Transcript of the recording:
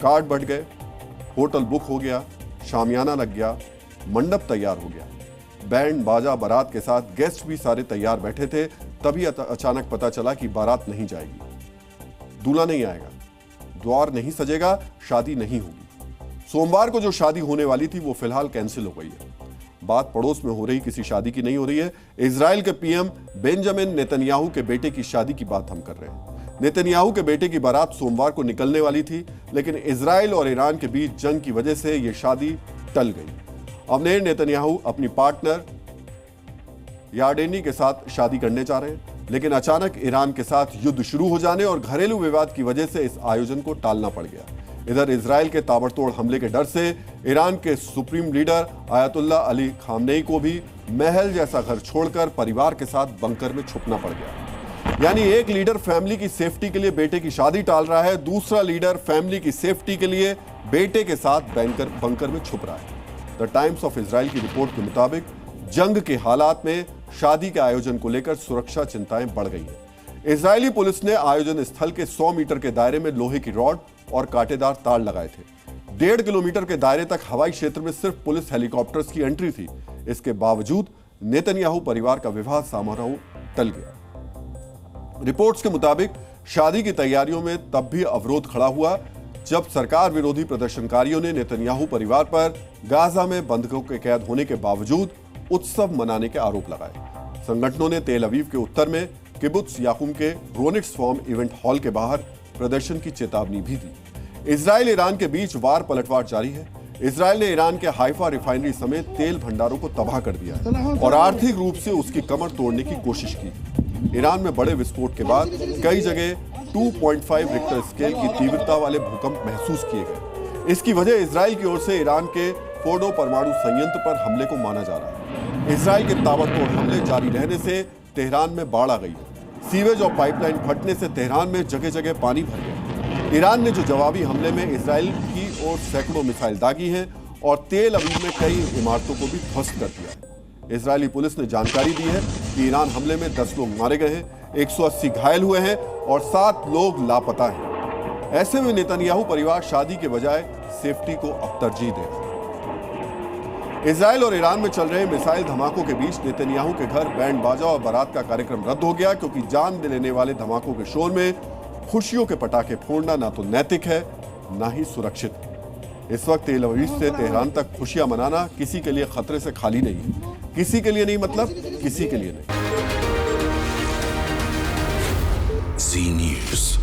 Card बढ़ गए, hotel book हो गया, शामियाना लग गया, मंडप तैयार हो गया, बैंड बाजा बारात के साथ गेस्ट भी सारे तैयार बैठे थे। तभी अचानक पता चला कि बारात नहीं जाएगी, दूल्हा नहीं आएगा, द्वार नहीं सजेगा, शादी नहीं होगी। सोमवार को जो शादी होने वाली थी वो फिलहाल कैंसिल हो गई है। बात पड़ोस में हो रही किसी शादी की नहीं हो रही है। इजराइल के पीएम बेंजामिन नेतन्याहू के बेटे की शादी की बात हम कर रहे हैं। नेतन्याहू के बेटे की बारात सोमवार को निकलने वाली थी, लेकिन इजराइल और ईरान के बीच जंग की वजह से यह शादी टल गई। अवनेर नेतन्याहू अपनी पार्टनर यार्डेनी के साथ शादी करने जा रहे हैं, लेकिन अचानक ईरान के साथ युद्ध शुरू हो जाने और घरेलू विवाद की वजह से इस आयोजन को टालना पड़ गया। इधर इजराइल के ताबड़तोड़ हमले के डर से ईरान के supreme leader ayatollah Ali Khamenei को भी महल जैसा घर छोड़कर परिवार के साथ बंकर में छुपना पड़ गया। यानी एक लीडर फैमिली की सेफ्टी के लिए बेटे की शादी टाल रहा है, दूसरा लीडर फैमिली की सेफ्टी के लिए बेटे के साथ बंकर में छुप रहा है। द टाइम्स ऑफ इजराइल की रिपोर्ट के मुताबिक जंग के हालात में शादी के आयोजन को लेकर सुरक्षा चिंताएं बढ़ गई हैं। इजरायली पुलिस ने आयोजन स्थल के 100 मीटर के दायरे में लोहे की रॉड और कांटेदार तार लगाए थे। 1.5 किलोमीटर के दायरे तक हवाई क्षेत्र में सिर्फ पुलिस हेलीकॉप्टर्स की एंट्री थी। इसके बावजूद नेतन्याहू परिवार का विवाह समारोह टल गया। रिपोर्ट्स के मुताबिक शादी की तैयारियों में तब भी अवरोध खड़ा हुआ जब सरकार विरोधी प्रदर्शनकारियों ने नेतन्याहू परिवार पर गाजा में बंधकों के कैद होने के बावजूद उत्सव मनाने के आरोप लगाए। संगठनों ने तेल अवीव के उत्तर में किबुत्ज याकुम के रोनिक्स फॉर्म इवेंट हॉल के बाहर प्रदर्शन की चेतावनी भी दी। इजराइल ईरान के बीच वार पलटवार जारी है। इजराइल ने ईरान के हाइफा रिफाइनरी समेत तेल भंडारों को तबाह कर दिया है और आर्थिक रूप से उसकी कमर तोड़ने की कोशिश की। ईरान में बड़े विस्फोट के बाद कई जगह 2.5 रिक्टर स्केल की तीव्रता वाले भूकंप महसूस किए गए। इसकी वजह इजराइल की ओर से ईरान के फोर्डो परमाणु संयंत्र पर हमले को माना जा रहा है। इजराइल के ताबड़तोड़ हमले जारी रहने से तेहरान में बाढ़ आ गई है। सीवेज और पाइपलाइन फटने से तेहरान में जगह जगह पानी भर गया। ईरान ने जो जवाबी हमले में इजराइल की ओर सैकड़ों मिसाइल दागी हैं और तेल अवीव में कई इमारतों को भी ध्वस्त कर दिया है। इजरायली पुलिस ने जानकारी दी है कि ईरान हमले में 10 लोग मारे गए हैं, 180 घायल हुए हैं और 7 लोग लापता हैं। ऐसे में नेतन्याहू परिवार शादी के बजाय सेफ्टी को अब तरजीह दे रहा है। इजराइल और ईरान में चल रहे मिसाइल धमाकों के बीच नेतन्याहू के घर बैंड बाजा और बारात का कार्यक्रम रद्द हो गया, क्योंकि जान लेने वाले धमाकों के शोर में खुशियों के पटाखे फोड़ना ना तो नैतिक है ना ही सुरक्षित है। इस वक्त तेल अवीव से तेहरान तक खुशियां मनाना किसी के लिए खतरे से खाली नहीं है। किसी के लिए नहीं मतलब किसी के लिए नहीं। जी न्यूज़।